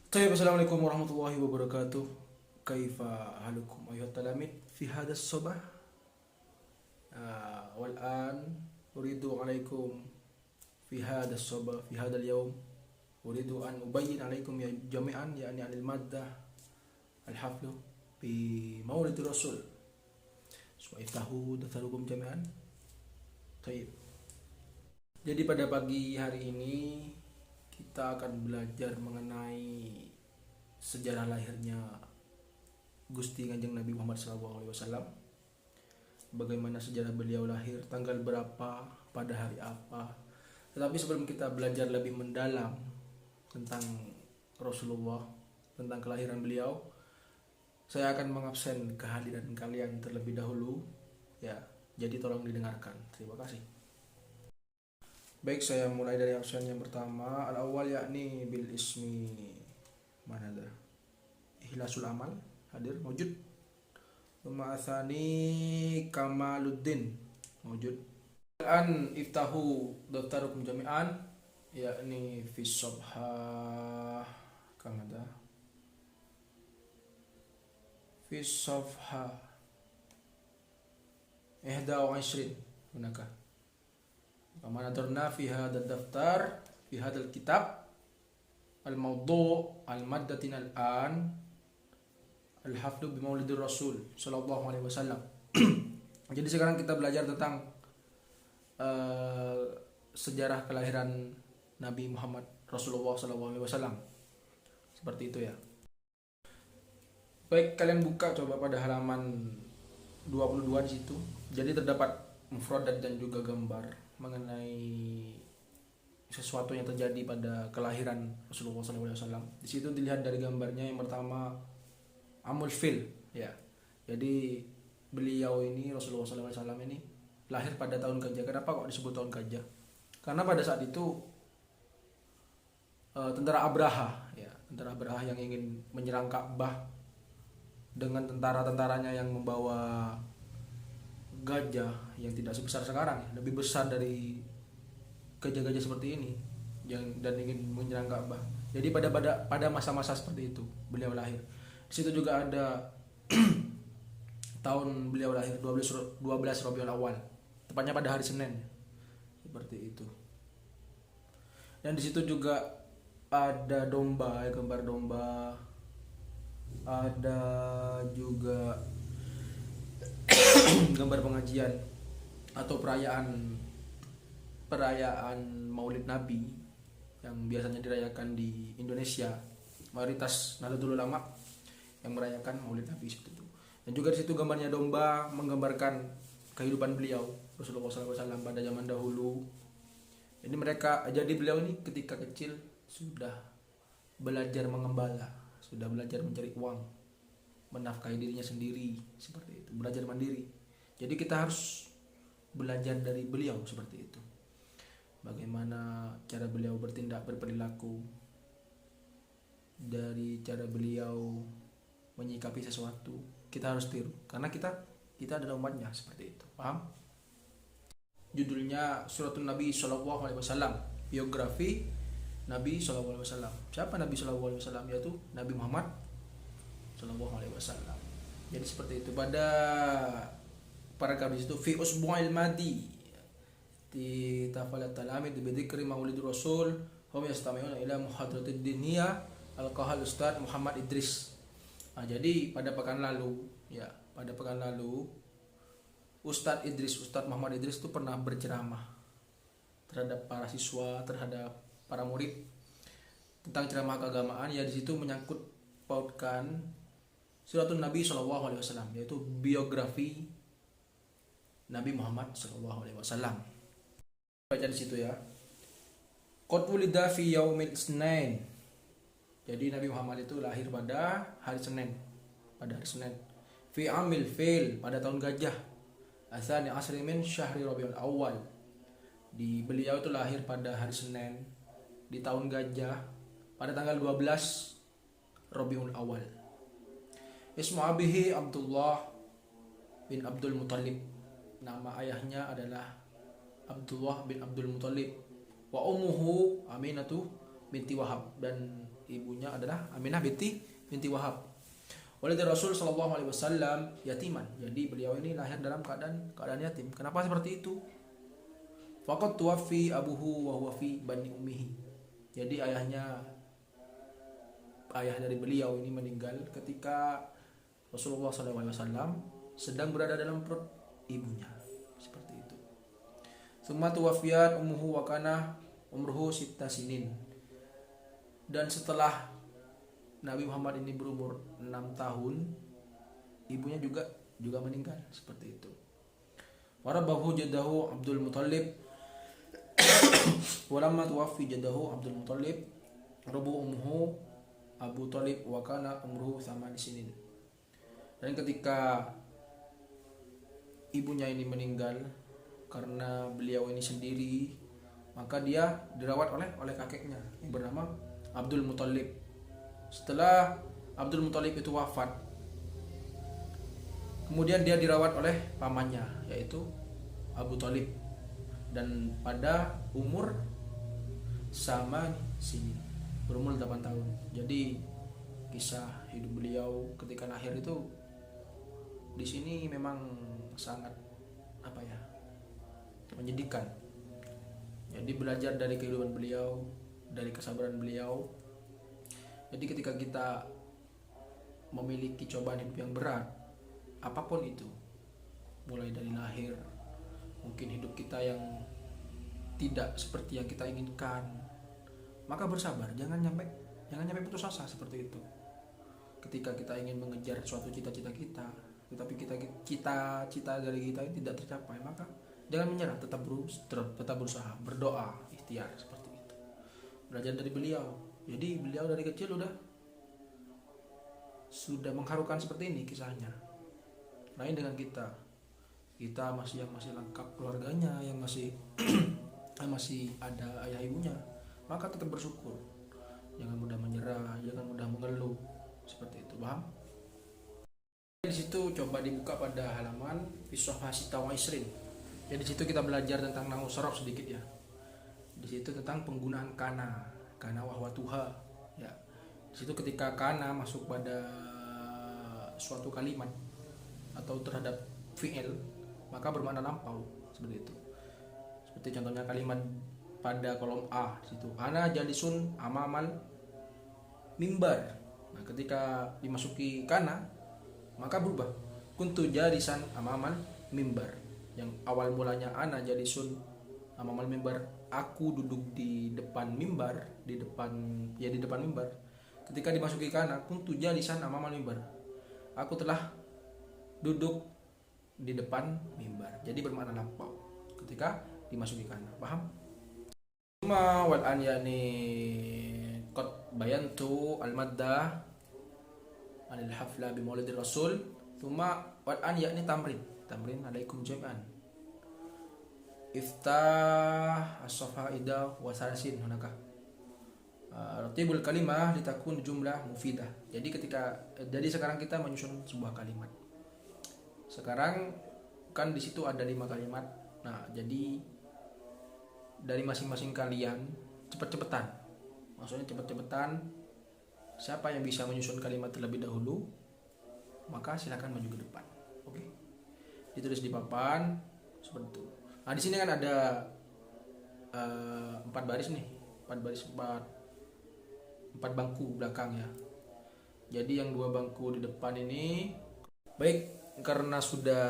Assalamualaikum warahmatullahi wabarakatuh. Kaifa halukum ayuhat talamid fi hadha as-sabah? Wal an uridu alaikum fi hadha as-sabah fi hadha al-yawm uridu an ubayyin alaikum ya jami'an yani anil maddah al-haflu bi maulid rasul. Iftahu datharukum jami'an. Tayyib. Jadi pada pagi hari ini kita akan belajar mengenai sejarah lahirnya Gusti Kanjeng Nabi Muhammad SAW. Bagaimana sejarah beliau lahir, tanggal berapa, pada hari apa. Tetapi sebelum kita belajar lebih mendalam tentang Rasulullah, tentang kelahiran beliau, saya akan mengabsen kehadiran kalian terlebih dahulu. Ya, jadi tolong didengarkan. Terima kasih. Baik, saya mulai dari absen yang pertama. Al-awwal yakni bil ismi mana dah? Ihlasul amal hadir wujud. Tsani Kamaluddin wujud. An iftahu daftarukum jami'an yakni fi safha kamada fi safha 21 hunaka. Kama nadarna fi hadzal daftar fi hadzal kitab al-mawdu' al-maddatin al-an al-haflu bi maulidir rasul sallallahu alaihi wasallam. Jadi sekarang kita belajar tentang sejarah kelahiran Nabi Muhammad Rasulullah sallallahu alaihi wasallam. Seperti itu ya. Baik, kalian buka coba pada halaman 22 di situ. Jadi terdapat mufradat dan juga gambar mengenai sesuatu yang terjadi pada kelahiran Rasulullah SAW. Di situ dilihat dari gambarnya yang pertama Amul Fil, ya. Jadi beliau ini Rasulullah SAW ini lahir pada tahun gajah. Kenapa kok disebut tahun gajah? Karena pada saat itu tentara Abraha, ya, tentara Abraha yang ingin menyerang Ka'bah dengan tentara-tentaranya yang membawa gajah yang tidak sebesar sekarang, lebih besar dari gajah-gajah seperti ini dan ingin menyerang Ka'bah. Jadi pada masa-masa seperti itu beliau lahir. Di situ juga ada tahun beliau lahir 12 Rabiul Awal, tepatnya pada hari Senin. Seperti itu. Dan di situ juga ada domba, gambar domba. Ada juga gambar pengajian atau perayaan Maulid Nabi yang biasanya dirayakan di Indonesia. Mayoritas Nahdlatul Ulama yang merayakan Maulid Nabi seperti itu. Dan juga di situ gambarnya domba menggambarkan kehidupan beliau Rasulullah SAW pada zaman dahulu. Jadi beliau ini ketika kecil sudah belajar mengembala, sudah belajar mencari uang, menafkahi dirinya sendiri, seperti itu, belajar mandiri. Jadi kita harus belajar dari beliau seperti itu. Bagaimana cara beliau bertindak, berperilaku, dari cara beliau menyikapi sesuatu, kita harus tiru karena kita adalah umatnya, seperti itu. Paham? Judulnya Suratul Nabi Sallallahu Alaihi Wasallam, biografi Nabi Sallallahu Alaihi Wasallam. Siapa Nabi Sallallahu Alaihi Wasallam? Yaitu Nabi Muhammad Sallallahu Alaihi Wasallam. Jadi seperti itu. Pada paragraf di situ fi usbu'il madi di tafalat talamid bi dzikri maulidur rasul hum yastami'una ila muhadratid diniyah al-qahal Ustaz Muhammad Idris. Jadi pada pekan lalu Ustaz Muhammad Idris itu pernah berceramah terhadap para siswa, terhadap para murid tentang ceramah keagamaan. Ya, di situ menyangkut pautkan Suratul Nabi Sallallahu Alaihi Wasallam, yaitu biografi Nabi Muhammad Sallallahu Alaihi Wasallam. Baca di situ ya. Qad wulida fi yaumil Isnin. Jadi Nabi Muhammad itu lahir pada hari Senin. Fi amil fil, pada tahun gajah. Asani asri min syahri Rabiul Awal. Beliau itu lahir pada hari Senin di tahun gajah pada tanggal 12 Rabiul Awal. Ismu abihi Abdullah bin Abdul Muttalib. Nama ayahnya adalah Abdullah bin Abdul Muttalib. Wa ummuhu Aminatu binti Wahab, dan ibunya adalah Aminah binti Wahab. Walid Rasul sallallahu alaihi wasallam yatiman. Jadi beliau ini lahir dalam keadaan yatim. Kenapa seperti itu? Faqad tuwaffi abuhu wa huwa fi bani ummihi. Jadi ayah dari beliau ini meninggal ketika Rasulullah sallallahu alaihi wasallam sedang berada dalam perut ibunya. Seperti itu. Tsumma tuwaffiyat ummuhu wa kana umruhu sitta sinin. Dan setelah Nabi Muhammad ini berumur 6 tahun, ibunya juga meninggal, seperti itu. Warabahu jaddahu Abdul Muttalib. Walamma tuwaffi jaddahu Abdul Muttalib, rabu ummuhu Abu Thalib wa kana umruhu 8 sinin. Dan ketika ibunya ini meninggal karena beliau ini sendiri, maka dia dirawat oleh kakeknya yang bernama Abdul Muttalib. Setelah Abdul Muttalib itu wafat, kemudian dia dirawat oleh pamannya yaitu Abu Thalib, dan pada umur sama sini, berumur 8 tahun. Jadi kisah hidup beliau ketika lahir itu di sini memang sangat menyedihkan. Jadi belajar dari kehidupan beliau, dari kesabaran beliau. Jadi ketika kita memiliki cobaan hidup yang berat, apapun itu, mulai dari lahir, mungkin hidup kita yang tidak seperti yang kita inginkan, maka bersabar, jangan sampai putus asa seperti itu. Ketika kita ingin mengejar suatu cita-cita kita, tetapi cita-cita dari kita ini tidak tercapai, maka jangan menyerah, tetap berusaha, berdoa, ikhtiar, seperti itu. Belajar dari beliau. Jadi beliau dari kecil sudah mengharukan seperti ini kisahnya. Lain dengan kita masih lengkap keluarganya, yang masih masih ada ayah ibunya, maka tetap bersyukur. Jangan mudah menyerah, jangan mudah mengeluh, seperti itu, paham? Di situ coba dibuka pada halaman Fisofah Sita wa Isrin. Jadi di situ kita belajar tentang nahwu sorof sedikit ya. Di situ tentang penggunaan kana wahwatuha ya. Di situ ketika kana masuk pada suatu kalimat atau terhadap fi'il, maka bermakna lampau, seperti itu. Seperti contohnya kalimat pada kolom A di situ, ana jalisun amamal mimbar. Nah, ketika dimasuki kana maka berubah kuntu jalisan amamal mimbar. Yang awal mulanya ana jalisun amamal mimbar, aku duduk di depan mimbar, di depan mimbar. Ketika dimasuki kana, kuntu jalisan amamal mimbar, aku telah duduk di depan mimbar. Jadi bermakna lampau ketika dimasuki kana, paham? Cuma wal an yani qad bayantu al maddah anil hafla bi maulidir rasul. Cuma wal an yakni tamrin alaikum jami'an. Iftah as-safaidah wa sarsin hunaka. Ratibul kalimah litakun jumlah mufidah. Jadi sekarang kita menyusun sebuah kalimat. Sekarang kan di situ ada 5 kalimat. Nah, jadi dari masing-masing kalian cepet-cepetan. Maksudnya cepet-cepetan. Siapa yang bisa menyusun kalimat terlebih dahulu, maka silakan maju ke depan. Oke. Ditulis di papan seperti itu. Nah, di sini kan ada 4 baris nih, 4 bangku belakang ya. Jadi yang 2 bangku di depan ini, baik, karena sudah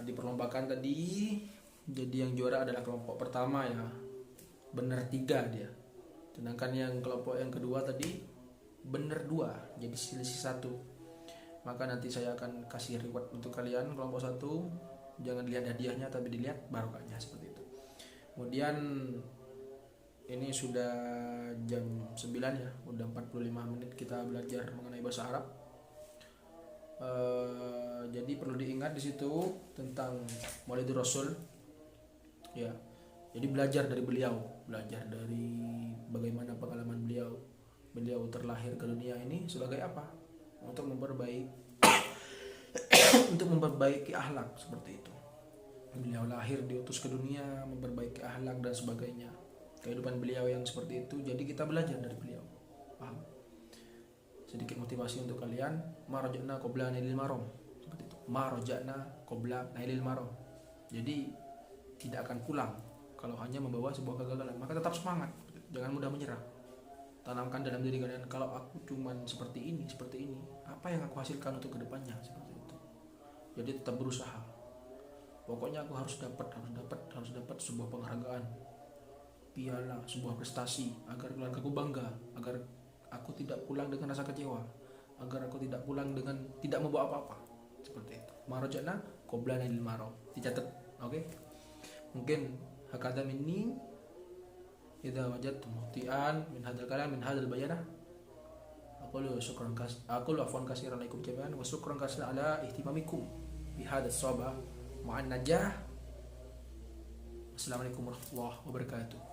diperlombakan tadi, jadi yang juara adalah kelompok pertama ya, bener 3 dia. Sedangkan yang kelompok yang kedua tadi bener 2, jadi selisih 1. Maka nanti saya akan kasih reward untuk kalian kelompok 1. Jangan dilihat hadiahnya, tapi dilihat barokahnya, seperti itu. Kemudian ini sudah jam 9 ya, udah 45 menit kita belajar mengenai bahasa Arab. Jadi perlu diingat di situ tentang Maulidur Rasul ya. Jadi belajar dari beliau, belajar dari bagaimana pengalaman beliau terlahir ke dunia ini sebagai apa? Untuk memperbaiki akhlak, seperti itu. Beliau lahir diutus ke dunia memperbaiki akhlak dan sebagainya. Kehidupan beliau yang seperti itu, jadi kita belajar dari beliau. Paham? Sedikit motivasi untuk kalian. Ma raja'na qabla nailil maram. Seperti itu. Ma raja'na qabla nailil maram. Jadi tidak akan pulang kalau hanya membawa sebuah kegagalan. Maka tetap semangat. Jangan mudah menyerah. Tanamkan dalam diri kalian, kalau aku cuman seperti ini, apa yang aku hasilkan untuk kedepannya, seperti itu. Jadi tetap berusaha. Pokoknya aku harus dapat sebuah penghargaan, piala, sebuah prestasi, agar keluarga aku bangga, agar aku tidak pulang dengan rasa kecewa, agar aku tidak pulang dengan tidak membawa apa-apa, seperti itu. Marajana qabla nailil maram. Dicatat, oke? Mungkin hakadha minni idza wajadtum muhtian min hadzal kalam min hadzal bayanah aqulu afwan katsiran alaikum jami'an wa syukran katsiran ala ihtimamikum bi hadzal sabah ma'an najah. Assalamualaikum warahmatullahi wabarakatuh.